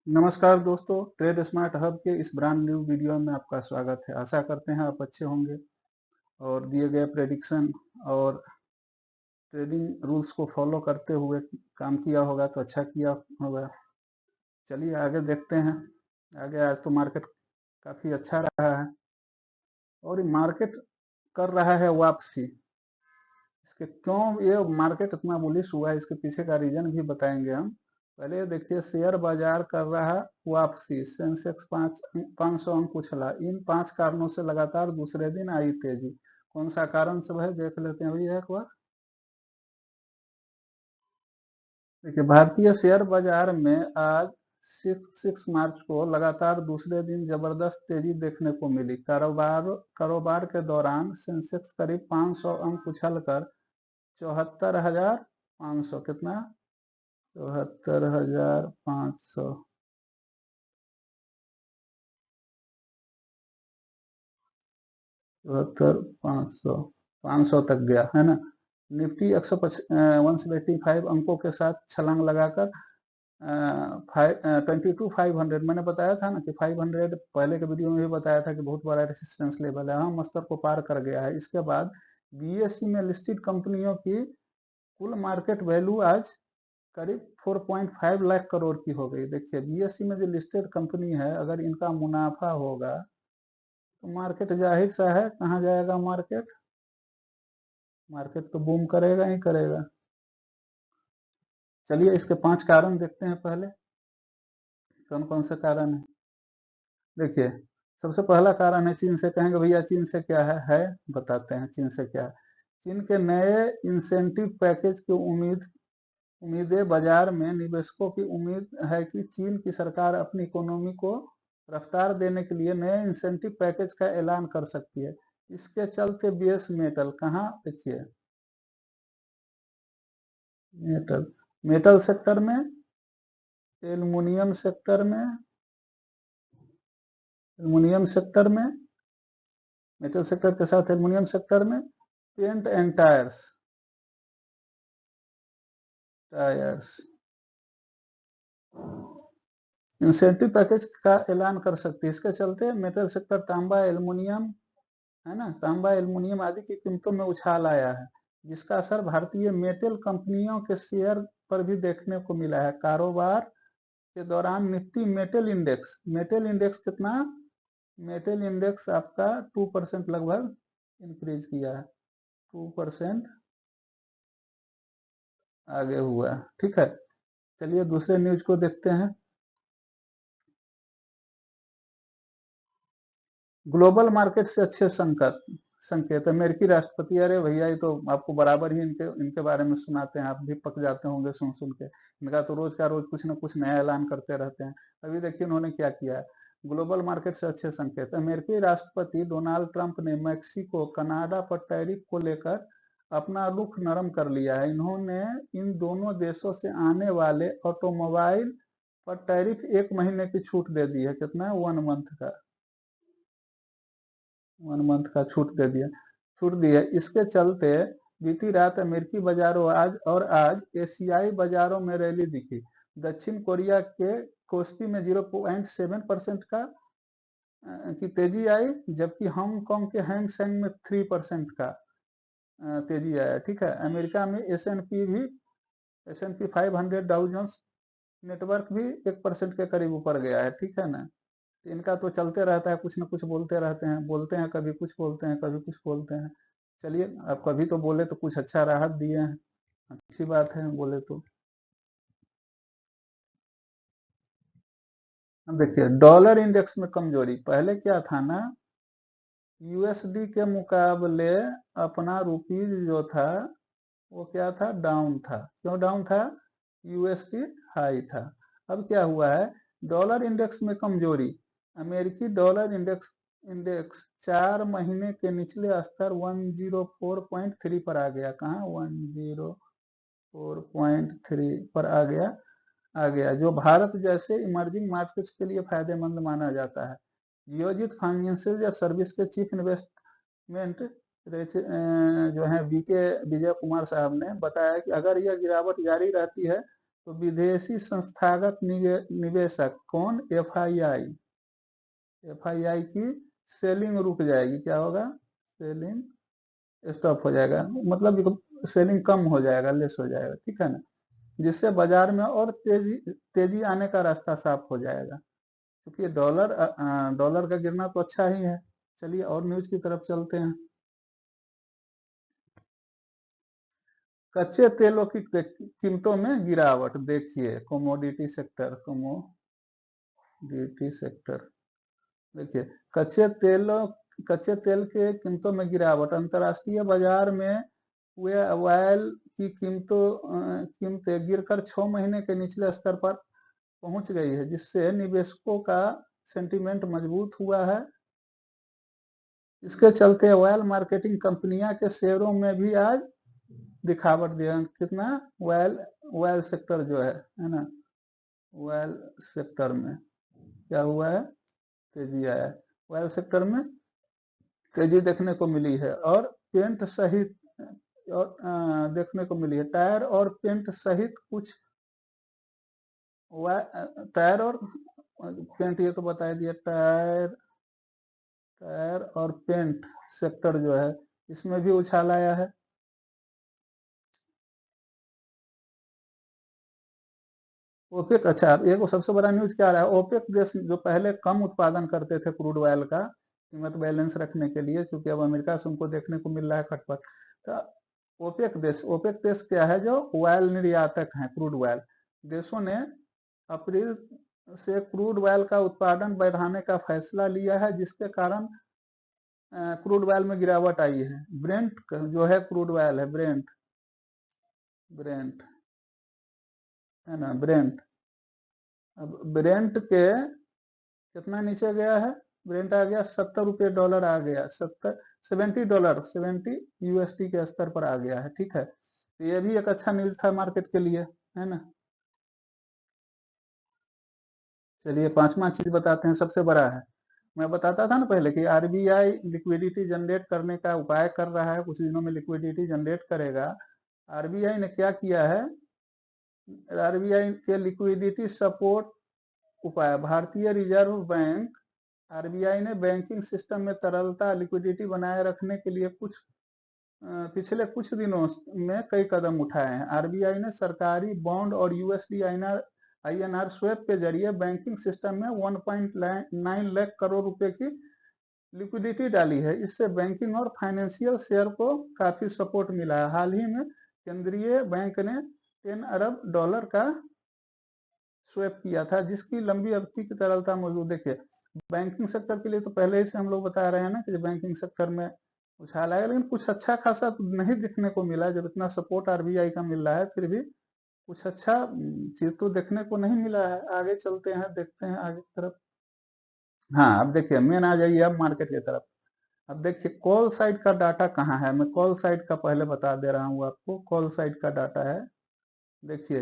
नमस्कार दोस्तों, trade smart hub के इस ब्रांड न्यू वीडियो में आपका स्वागत है। आशा करते हैं आप अच्छे होंगे और दिए गए प्रेडिक्शन और ट्रेडिंग रूल्स को फॉलो करते हुए काम किया होगा तो अच्छा किया होगा। चलिए आगे देखते हैं। आगे आज तो मार्केट काफ़ी अच्छा रहा है और ये मार्केट कर रहा है वापसी। इसके क्यों ये मार्केट इतना बुलिश हुआ है, इसके पीछे का रीजन भी बताएंगे हम। पहले देखिए शेयर बाजार कर रहा वापसी। सेंसेक्स 500 अंक उछला। इन 5 कारणों से लगातार दूसरे दिन आई तेजी। कौन सा कारण सब है देख लेते हैं भैया एक बार। देखिए भारतीय शेयर बाजार में आज 6 मार्च को लगातार दूसरे दिन जबरदस्त तेजी देखने को मिली। कारोबार के दौरान सेंसेक्स करीब 500 अंक उछलकर 74,500 कितना 74,500 74,500 500 तक गया है ना। निफ्टी 175 अंकों के साथ छलांग लगाकर 22,500 मैंने बताया था ना कि 500 पहले के वीडियो में भी बताया था कि बहुत बड़ा रेसिस्टेंस लेवल है। हम स्तर को पार कर गया है। इसके बाद बीएसई में लिस्टेड कंपनियों की कुल मार्केट वैल्यू आज करीब 4.5 लाख करोड़ की हो गई। देखिए बीएसई में जो लिस्टेड कंपनी है, अगर इनका मुनाफा होगा तो मार्केट जाहिर सा है कहाँ जाएगा। मार्केट मार्केट तो बूम करेगा ही करेगा। चलिए इसके 5 कारण देखते हैं पहले कौन कौन से कारण है। देखिए सबसे पहला कारण है चीन से। कहेंगे भैया चीन से क्या है बताते हैं चीन से क्या है। चीन के नए इंसेंटिव पैकेज की उम्मीदें बाजार में निवेशकों की उम्मीद है कि चीन की सरकार अपनी इकोनॉमी को रफ्तार देने के लिए नए इंसेंटिव पैकेज का ऐलान कर सकती है। इसके चलते बेस मेटल कहाँ देखिए मेटल मेटल सेक्टर में, एल्युमिनियम सेक्टर में, एल्युमिनियम सेक्टर में, मेटल सेक्टर के साथ एल्युमिनियम सेक्टर में, paint and tyres incentive package का ऐलान कर सकती है। इसके चलते मेटल सेक्टर तांबा एल्युमिनियम है ना, तांबा एल्युमिनियम आदि की कीमतों में उछाल आया है, जिसका असर भारतीय मेटल कंपनियों के शेयर पर भी देखने को मिला है। कारोबार के दौरान निफ्टी मेटल इंडेक्स कितना मेटल इंडेक्स आपका 2% लगभग इंक्रीज किया है। 2% आगे हुआ है। ठीक है, चलिए दूसरे न्यूज को देखते हैं। ग्लोबल मार्केट से अच्छे संकेत। अमेरिकी राष्ट्रपति, अरे भैया ये तो आपको बराबर ही इनके इनके बारे में सुनाते हैं, आप भी पक जाते होंगे सुन सुन के। इनका तो रोज का रोज कुछ ना कुछ नया ऐलान करते रहते हैं। अभी देखिए उन्होंने क्या किया है। ग्लोबल मार्केट से अच्छे संकेत। अमेरिकी राष्ट्रपति डोनाल्ड ट्रंप ने मैक्सिको कनाडा पर टैरिफ को लेकर अपना रुख नरम कर लिया है। इन्होंने इन दोनों देशों से आने वाले ऑटोमोबाइल पर टैरिफ 1 महीने की छूट दे दी है। कितना 1 मंथ का 1 मंथ का छूट दे दिया छूट दी है। इसके चलते बीती रात अमेरिकी बाजारों आज एशियाई बाजारों में रैली दिखी। दक्षिण कोरिया के कोस्पी में 0.7% की तेजी आई, जबकि हांगकांग के हैंगसेंग में 3% का तेजी आया। ठीक है, अमेरिका में S N P 500 Dow Jones network भी 1% के करीब ऊपर गया है। ठीक है ना, इनका तो चलते रहता है, कुछ न कुछ बोलते हैं कभी कुछ बोलते हैं कभी कुछ बोलते हैं। चलिए अब कभी तो बोले तो कुछ अच्छा राहत दिए हैं, अच्छी बात है बोले तो। अब देखिए डॉलर इंडेक्स में कमजोरी। पहले क्या था ना, यूएसडी के मुकाबले अपना रुपीज जो था वो क्या था, डाउन था। क्यों डाउन था, यूएसडी हाई था। अब क्या हुआ है, डॉलर इंडेक्स में कमजोरी। अमेरिकी डॉलर इंडेक्स 4 महीने के निचले स्तर 104.3 पर आ गया। कहाँ 104.3 पर आ गया, जो भारत जैसे इमर्जिंग मार्केट्स के लिए फायदेमंद माना जाता है। जियोजित फाइनेंशियल या सर्विस के चीफ इन्वेस्टमेंट जो है बीके विजय कुमार साहब ने बताया कि अगर यह गिरावट जारी रहती है तो विदेशी संस्थागत निवेशक कौन? एफआईआई की सेलिंग रुक जाएगी। क्या होगा? सेलिंग स्टॉप हो जाएगा, मतलब सेलिंग कम हो जाएगा, लेस हो जाएगा, ठीक है ना, जिससे बाजार में और तेजी आने का रास्ता साफ हो जाएगा, क्योंकि डॉलर का गिरना तो अच्छा ही है। चलिए और न्यूज की तरफ चलते हैं। कच्चे तेलों की कीमतों में गिरावट, देखिए कमोडिटी सेक्टर देखिए कच्चे तेल के कीमतों में गिरावट। अंतर्राष्ट्रीय बाजार में हुए ऑयल की कीमतें गिरकर 6 महीने के निचले स्तर पर पहुंच गई है, जिससे निवेशकों का सेंटीमेंट मजबूत हुआ है। इसके चलते ऑयल मार्केटिंग कंपनियां के शेयरों में भी आज दिखावट दिया। कितना? ऑयल सेक्टर जो है ना, ऑयल सेक्टर में क्या हुआ है? तेजी आया है। ऑयल सेक्टर में तेजी देखने को मिली है, और पेंट सहित और देखने को मिली है। टायर और पेंट सहित कुछ टायर और पेंट, ये तो बता दिया। टायर और पेंट सेक्टर जो है, इसमें भी उछाल आया है। ओपेक, अच्छा एक सबसे बड़ा न्यूज क्या रहा है? ओपेक देश जो पहले कम उत्पादन करते थे क्रूड ऑयल का, कीमत बैलेंस रखने के लिए, क्योंकि अब अमेरिका से उनको देखने को मिल रहा है खटपट, तो ओपेक देश क्या है? जो ऑयल निर्यातक हैं, क्रूड ऑयल देशों ने अप्रैल से क्रूड ऑयल का उत्पादन बढ़ाने का फैसला लिया है, जिसके कारण क्रूड ऑयल में गिरावट आई है। ब्रेंट जो है क्रूड ऑयल है, ब्रेंट है ना, ब्रेंट। अब ब्रेंट के कितना नीचे गया है? ब्रेंट आ गया $70 आ गया, $70 यूएसडी के स्तर पर आ गया है, ठीक है। तो ये भी एक अच्छा न्यूज था मार्केट के लिए, है ना। चलिए पांचवा चीज बताते हैं, सबसे बड़ा है। मैं बताता था ना पहले कि आरबीआई लिक्विडिटी जनरेट करने का उपाय कर रहा है, कुछ दिनों में लिक्विडिटी जनरेट करेगा। आरबीआई ने क्या किया है? आरबीआई के लिक्विडिटी सपोर्ट उपाय, भारतीय रिजर्व बैंक आरबीआई ने बैंकिंग सिस्टम में तरलता, लिक्विडिटी बनाए रखने के लिए पिछले कुछ दिनों में कई कदम उठाए हैं। आरबीआई ने सरकारी बॉन्ड और यूएसडी आईएनआर स्वैप के जरिए बैंकिंग सिस्टम में 1.9 लाख करोड़ रुपए की लिक्विडिटी डाली है। इससे बैंकिंग और फाइनेंशियल शेयर को काफी सपोर्ट मिला है। हाल ही में केंद्रीय बैंक ने $10 अरब का स्वैप किया था, जिसकी लंबी अवधि की तरलता मौजूद। देखिए बैंकिंग सेक्टर के लिए तो पहले ही से हम लोग बता रहे हैं ना कि बैंकिंग सेक्टर में उछाल आएगा, लेकिन कुछ अच्छा खासा नहीं दिखने को मिला। जब इतना सपोर्ट आरबीआई का मिल रहा है, फिर भी कुछ अच्छा चीज तो देखने को नहीं मिला है। आगे चलते हैं, देखते हैं आगे की तरफ। हाँ अब देखिए मेन आ जाइए अब मार्केट की तरफ। अब देखिए कॉल साइड का डाटा कहाँ है? मैं कॉल साइड का पहले बता दे रहा हूँ आपको। कॉल साइड का डाटा है, देखिए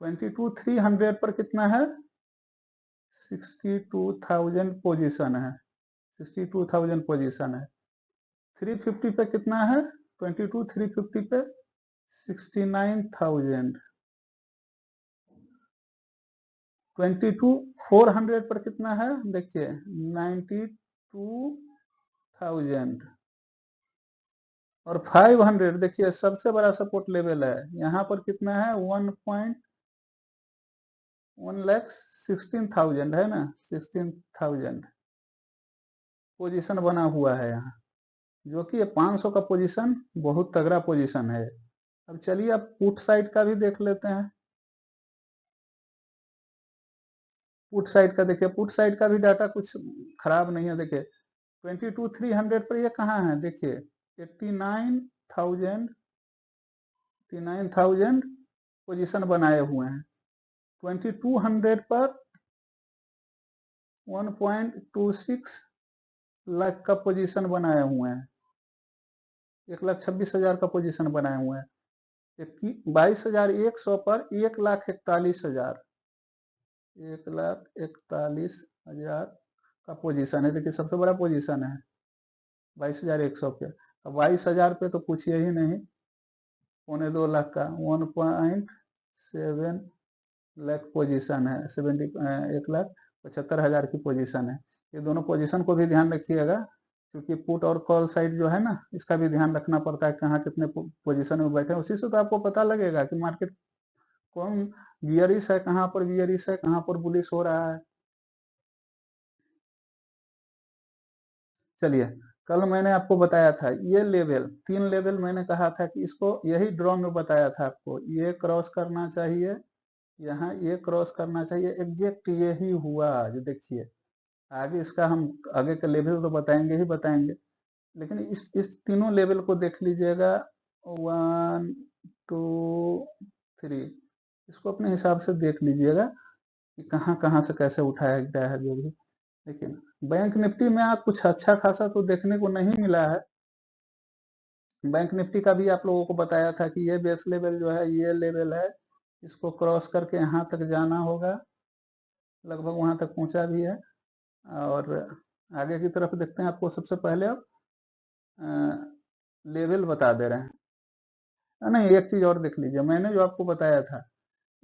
22,300 पर कितना है? 62,000 पोजीशन है, 62,000 पोजीशन है। 350 पे कितना है? 350 पे 69,000। 400 पर कितना है? देखिए 92,000। और 500 देखिए सबसे बड़ा सपोर्ट लेवल है, यहाँ पर कितना है? 1,16,000 है ना, 16,000 पोजीशन बना हुआ है यहाँ, जो कि 500 का पोजीशन बहुत तगड़ा पोजीशन है। अब चलिए अब पुट साइड का भी देख लेते हैं। पुट साइड का देखिए, पुट साइड का भी डाटा कुछ खराब नहीं है। देखिए 22,300 पर ये कहाँ है? देखिए 89,000 पोजीशन बनाए हुए हैं। 2200 पर 1.26 लाख का पोजीशन बनाए हुए हैं, 1,26,000 का पोजीशन बनाए हुए हैं। 22,100 पर 1,41,000, 1,41,000 का पोजीशन है। देखिए सबसे बड़ा पोजीशन है 22,100 पे। अब 22,000 पे तो पूछिए ही नहीं, 1.25 लाख का, 1.6 7 लाख पोजीशन है, 1,75,000 की पोजीशन है। ये दोनों पोजीशन को भी ध्यान रखिएगा, क्योंकि पुट और कॉल साइड जो है ना, इसका भी ध्यान रखना पड़ता है, कहाँ कितने पोजीशन में बैठे, उसी से तो आपको पता लगेगा कि मार्केट कौन बियरिश है, कहाँ पर बियरिश है, कहाँ पर बुलिश हो रहा है। चलिए, कल मैंने आपको बताया था ये लेवल, 3 लेवल मैंने कहा था कि इसको, यही ड्रॉ में बताया था आपको, ये क्रॉस करना चाहिए, यहाँ ये क्रॉस करना चाहिए, एग्जैक्ट यही हुआ आज। देखिए, आगे इसका हम आगे का लेवल तो बताएंगे ही बताएंगे, लेकिन इस तीनों लेवल को देख लीजिएगा, 1 2 3, इसको अपने हिसाब से देख लीजिएगा कि कहाँ कहाँ से कैसे उठाया गया है जो भी। लेकिन बैंक निफ्टी में आप कुछ अच्छा खासा तो देखने को नहीं मिला है। बैंक निफ्टी का भी आप लोगों को बताया था कि ये बेस लेवल जो है, ये लेवल है, इसको क्रॉस करके यहाँ तक जाना होगा, लगभग वहां तक पहुंचा भी है। और आगे की तरफ देखते हैं, आपको सबसे पहले अब लेवल बता दे रहे हैं। नहीं, एक चीज और देख लीजिए, मैंने जो आपको बताया था,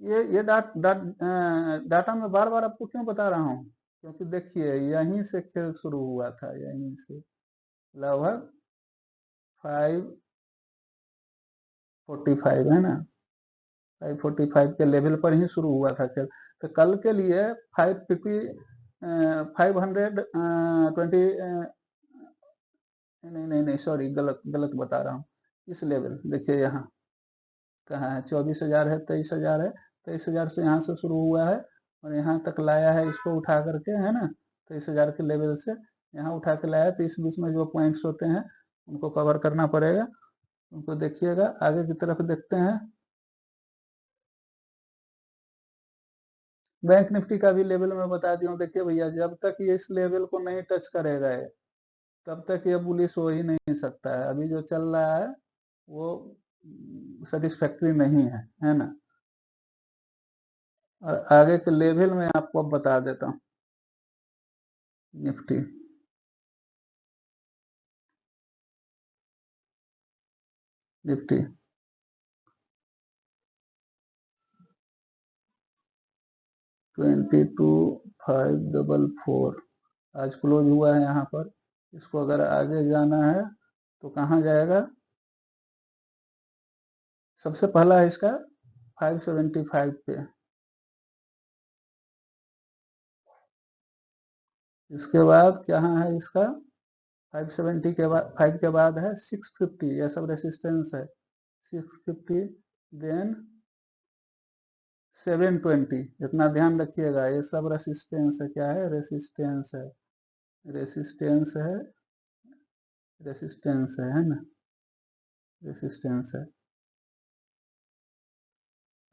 ये डाटा में बार बार आपको क्यों बता रहा हूँ, क्योंकि देखिए यहीं से खेल शुरू हुआ था, यहीं से लगभग 545 है ना, 545 के लेवल पर ही शुरू हुआ था खेल। तो कल के लिए 520 नहीं नहीं नहीं, सॉरी, गलत गलत बता रहा हूँ। इस लेवल देखिए यहाँ कहाँ है, 24,000 है, 23,000 है, 23,000 से यहाँ से शुरू हुआ है और यहाँ तक लाया है, इसको उठा करके, है ना, 23,000 के लेवल से यहाँ उठा के लाया। तो इस बीच में जो पॉइंट्स होते हैं उनको कवर करना पड़ेगा, उनको देखिएगा। आगे की तरफ देखते हैं, बैंक निफ्टी का भी लेवल मैं बता दिया हूँ। देखिए भैया, जब तक ये इस लेवल को नहीं टच करेगा ये, तब तक ये बुलिश हो ही नहीं सकता है। अभी जो चल रहा है वो सेटिस्फैक्ट्री नहीं है ना। और आगे के लेवल में आपको अब बता देता हूँ। निफ्टी निफ्टी 22,544 आज क्लोज हुआ है यहाँ पर। इसको अगर आगे जाना है तो कहाँ जाएगा, सबसे पहला है इसका 575 पे, इसके बाद कहाँ है इसका 570 के बाद, 5 के बाद है 650, ये सब रेसिस्टेंस है, 650, देन 720। इतना ध्यान रखिएगा, ये सब रेसिस्टेंस है। क्या है, रेसिस्टेंस है, रेसिस्टेंस है, रेसिस्टेंस है ना, रेसिस्टेंस है।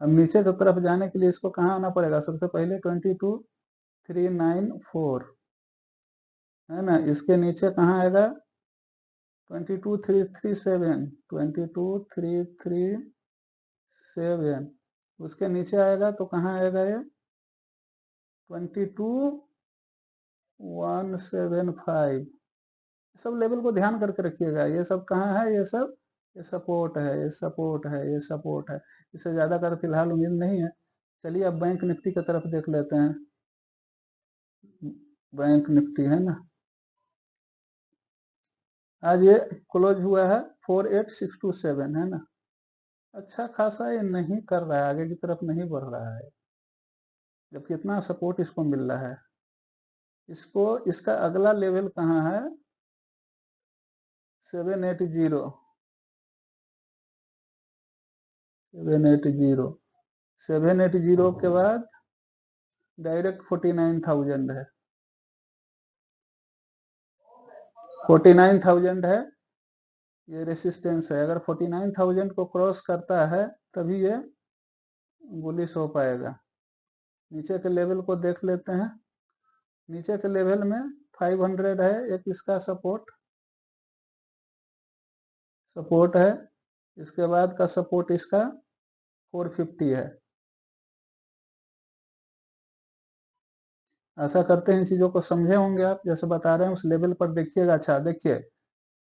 अब नीचे की तरफ जाने के लिए इसको कहाँ आना पड़ेगा, सबसे पहले 22,394 है ना, इसके नीचे कहाँ आएगा 22,337, 22,337, उसके नीचे आएगा तो कहाँ आएगा ये 22,175। सब लेवल को ध्यान करके रखिएगा, ये सब कहाँ है, ये सब, ये सपोर्ट है, ये सपोर्ट है, ये सपोर्ट है। इससे ज्यादा का फिलहाल उम्मीद नहीं है। चलिए अब बैंक निफ्टी की तरफ देख लेते हैं। बैंक निफ्टी है ना, आज ये क्लोज हुआ है 48,627 है ना। अच्छा खासा ये नहीं कर रहा है, आगे की तरफ नहीं बढ़ रहा है, जब कितना सपोर्ट इसको मिल रहा है। इसको, इसका अगला लेवल कहाँ है 780, 780, 780 के बाद डायरेक्ट 49,000 है, 49,000 है, ये रेसिस्टेंस है। अगर 49,000 को क्रॉस करता है तभी ये बुलिश हो पाएगा। नीचे के लेवल को देख लेते हैं। नीचे के लेवल में 500 है एक इसका सपोर्ट, सपोर्ट है। इसके बाद का सपोर्ट इसका 450 है। आशा करते हैं इन चीजों को समझे होंगे आप, जैसे बता रहे हैं उस लेवल पर देखिएगा। अच्छा देखिए,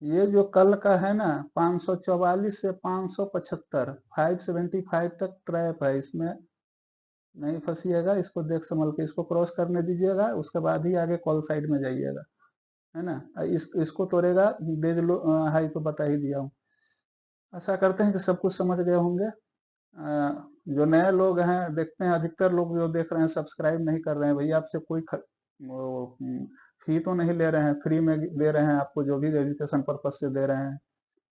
ये जो कल का है ना 544 से 575 575 तक ट्रैप है, इसमें नहीं फंसिएगा, इसको देख संभल के इसको क्रॉस करने दीजिएगा, उसके बाद ही आगे कॉल साइड में जाइएगा, है ना। इसको तोड़ेगा डेज लो हाई तो बता ही दिया हूँ। आशा करते हैं कि सब कुछ समझ गए होंगे। जो नए लोग हैं, देखते हैं अधिकतर लोग जो देख रहे हैं सब्सक्राइब नहीं कर रहे हैं। भैया आपसे कोई फी तो नहीं ले रहे हैं, फ्री में दे रहे हैं आपको, जो भी एजुकेशन पर्पज से दे रहे हैं।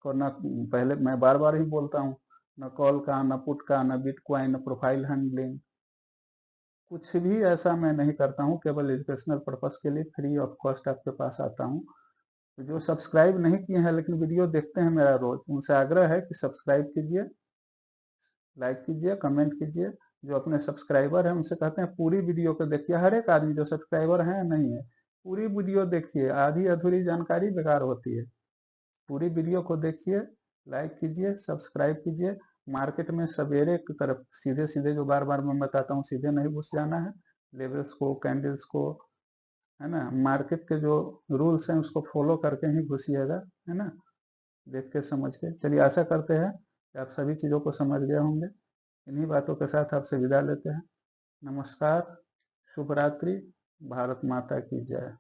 और ना, पहले मैं बार बार ही बोलता हूँ, न कॉल का, न पुट का, न बिटकॉइन, न प्रोफाइल हैंडलिंग, कुछ भी ऐसा मैं नहीं करता हूँ। केवल एजुकेशनल पर्पज के लिए फ्री ऑफ कॉस्ट आपके पास आता हूँ। तो जो सब्सक्राइब नहीं किए हैं लेकिन वीडियो देखते हैं मेरा रोज, उनसे आग्रह है कि सब्सक्राइब कीजिए, लाइक कीजिए, कमेंट कीजिए। जो अपने सब्सक्राइबर हैं उनसे कहते हैं पूरी वीडियो को देखिए। हर एक आदमी जो सब्सक्राइबर है या नहीं है, पूरी वीडियो देखिए, आधी अधूरी जानकारी बेकार होती है। पूरी वीडियो को देखिए, लाइक कीजिए, सब्सक्राइब कीजिए। मार्केट में सवेरे की तरफ सीधे सीधे, जो बार बार मैं बताता हूँ, सीधे नहीं घुस जाना है। लेवल्स को, कैंडल्स को, है ना, मार्केट के जो रूल्स हैं उसको फॉलो करके ही घुसिएगा, है ना, देख के समझ के। चलिए, आशा करते हैं कि आप सभी चीज़ों को समझ गए होंगे। इन्हीं बातों के साथ आपसे विदा लेते हैं। नमस्कार, शुभ रात्रि, भारत माता की जय।